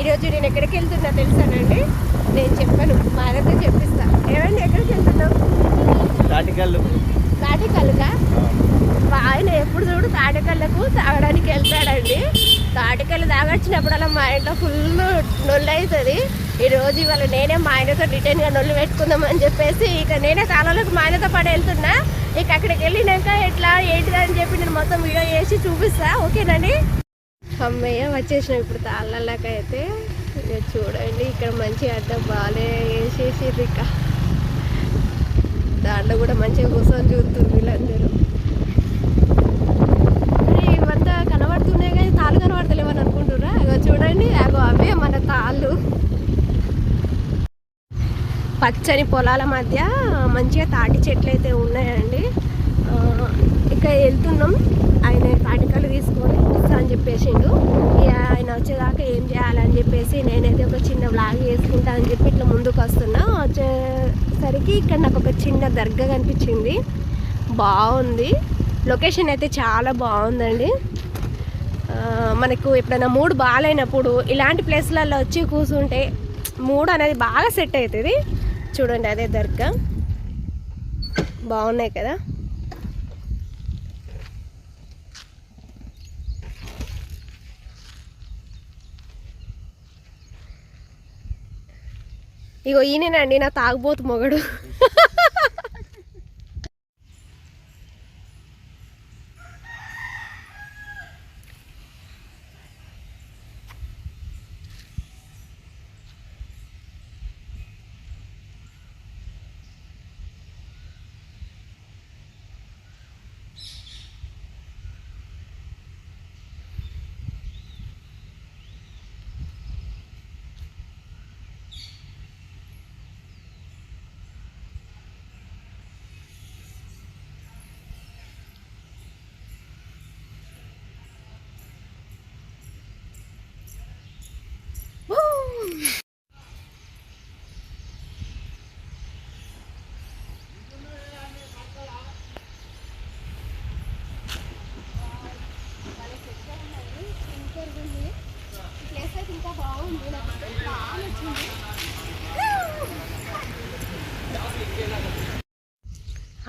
ఈరోజు నేను ఎక్కడికి వెళ్తున్నా తెలుసానండి? నేను చెప్పాను, మా ఆయనతో చెప్పిస్తా. ఏమండి ఎక్కడికి వెళ్తున్నావు? తాటికల్లుగా? ఆయన ఎప్పుడు చూడు తాటికల్లకు తాగడానికి వెళ్తాడండి. తాటికల్లు తాగొచ్చినప్పుడల్లా మా ఇంట్లో ఫుల్ నొల్లు అవుతుంది. ఈరోజు ఇవాళ నేనే మా ఆయనతో రిటర్న్గా నొల్లు పెట్టుకుందామని చెప్పేసి ఇక నేనే తాళాలకు మా ఆయనతో పాటు వెళ్తున్నా. ఇక అక్కడికి వెళ్ళినాక ఎట్లా ఏంటిదా అని చెప్పి నేను మొత్తం వీడియో చేసి చూపిస్తా. ఓకేనండి? అమ్మయ్య వచ్చేసినాం ఇప్పుడు తాళ్ళకి. అయితే ఇక చూడండి, ఇక్కడ మంచి అడ్డ బాలే వేసేసిర్రు. ఇక దాంట్లో కూడా మంచిగా కూర్చొని చూస్తుంది వీళ్ళందరూ. ఇవంతా కనబడుతున్నాయి కానీ తాళ్ళు కనబడతలేవని అనుకుంటున్నా. అగో చూడండి, అగో అవే మన తాళ్ళు. పచ్చని పొలాల మధ్య మంచిగా తాటి చెట్లు అయితే ఉన్నాయండి. ఇక వెళ్తున్నాం. ఆయన తాటికల్లు తీసుకొని వస్తా అని చెప్పేసిండు. ఆయన వచ్చేదాకా ఏం చేయాలని చెప్పేసి నేనైతే ఒక చిన్న వ్లాగ్ చేసుకుంటా అని చెప్పి ఇట్లా ముందుకు వస్తున్నా. వచ్చేసరికి ఇక్కడ నాకు ఒక చిన్న దర్గా కనిపించింది. బాగుంది, లొకేషన్ అయితే చాలా బాగుందండి. మనకు ఎప్పుడైనా మూడ్ బాగాలేనప్పుడు ఇలాంటి ప్లేస్లలో వచ్చి కూర్చుంటే మూడ్ అనేది బాగా సెట్ అవుతుంది. చూడండి, అదే దర్గా. బాగున్నాయి కదా. ఇగో ఈయనండి నా తాగుబోతు మొగడు.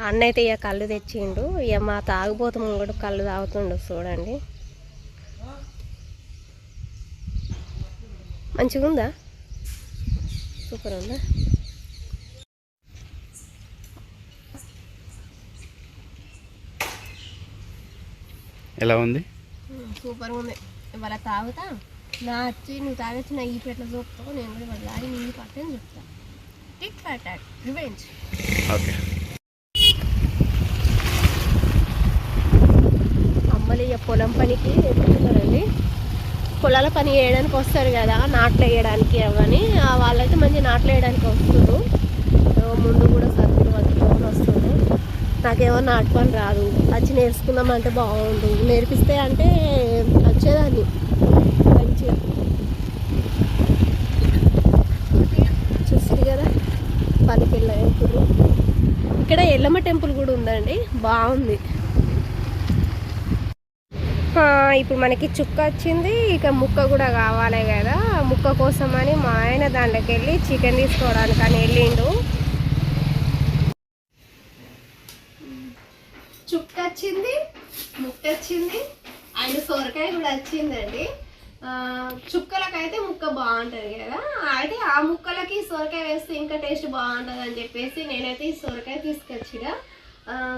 అన్న అయితే ఇక కళ్ళు తెచ్చిండు. ఇక మా తాగుబోతు ముంగడు కళ్ళు తాగుతుండు. చూడండి, మంచిగా ఉందా? సూపర్ ఉందా? ఎలా ఉంది? సూపర్ ఉంది. ఇవాళ తాగుతా. నా వచ్చి నువ్వు తాగొచ్చి నా ఈ పెట్ల చూపుతావు, నేను కూడా ఇవాళ తాగి నీ పట్టని చెప్తా. టిక్ ఫాట్ రివెంజ్. ఓకే. అమ్మలు ఇక పొలం పనికి ఎక్కుతున్నారండి. పొలాల పని వేయడానికి వస్తారు కదా, నాట్లు వేయడానికి. అవని వాళ్ళైతే మంచి నాట్లు వేయడానికి వస్తున్నారు. ముందు కూడా సరుకులు పట్టుకొని వస్తుంది. నాకేమో నాటు పని రాదు. వచ్చి నేర్చుకుందామంటే బాగుండు. నేర్పిస్తే అంటే వచ్చేదాన్ని మంచిగా. చూస్తుంది కదా పనికి వెళ్ళారు. ఇక్కడ ఎల్లమ్మ టెంపుల్ కూడా ఉందండి, బాగుంది. ఇప్పుడు మనకి చుక్క వచ్చింది. ఇక ముక్క కూడా కావాలి కదా. ముక్క కోసమని మా ఆయన దాంట్లోకి వెళ్ళి చికెన్ తీసుకోవడానికి అని వెళ్ళిండు. చుక్క వచ్చింది, ముక్క వచ్చింది, అండ్ సొరకాయ కూడా వచ్చిందండి. చుక్కలకైతే ముక్క బాగుంటుంది కదా. అయితే ఆ ముక్కలకి సొరకాయ వేస్తే ఇంకా టేస్ట్ బాగుంటుంది అని చెప్పేసి నేనైతే ఈ సొరకాయ తీసుకొచ్చిన.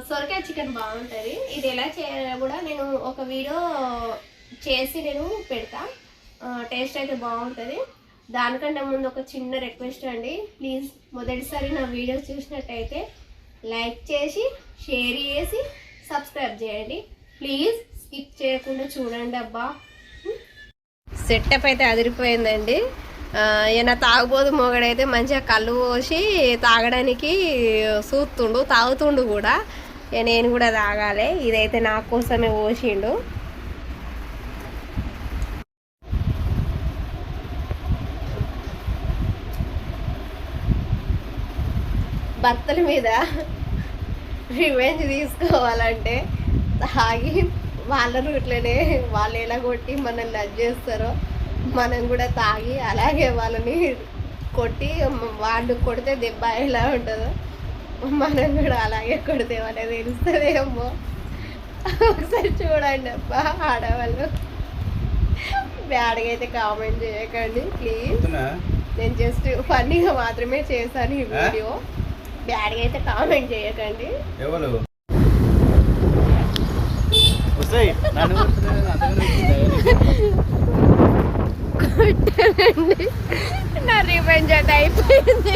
సొరకాయ చికెన్ బాగుంటుంది. ఇది ఎలా చేయాలో కూడా నేను ఒక వీడియో చేసి నేను పెడతా. టేస్ట్ అయితే బాగుంటుంది. దానికంటే ముందు ఒక చిన్న రిక్వెస్ట్ అండి, ప్లీజ్ మొదటిసారి నా వీడియో చూసినట్టయితే లైక్ చేసి షేర్ చేసి సబ్స్క్రైబ్ చేయండి ప్లీజ్. స్కిప్ చేయకుండా చూడండి. అబ్బా సెటప్ అయితే అదిరిపోయిందండి. ఈయన తాగుబోదు మొగడైతే మంచిగా కళ్ళు పోసి తాగడానికి చూస్తుండు, తాగుతుండు కూడా. నేను కూడా తాగాలి. ఇదైతే నా కోసమే పోసిండు. భర్తల మీద రివెంజ్ తీసుకోవాలంటే తాగి వాళ్ళను ఇట్లనే వాళ్ళు ఎలా కొట్టి మనల్ని లజ్ చేస్తారో మనం కూడా తాగి అలాగే వాళ్ళని కొట్టి వాళ్ళు కొడితే దెబ్బ ఎలా ఉంటుందో మనం కూడా అలాగే కొడితే వాళ్ళకి తెలుస్తుందేమో. ఒకసారి చూడండి అబ్బా ఆడవాళ్ళు. బ్యాడ్గా అయితే కామెంట్ చేయకండి ప్లీజ్. నేను జస్ట్ ఫన్నీగా మాత్రమే చేశాను ఈ వీడియో. బ్యాడ్గా అయితే కామెంట్ చేయకండి. కొట్టానండి, నా రివెంజ్ అయితే అయిపోయింది.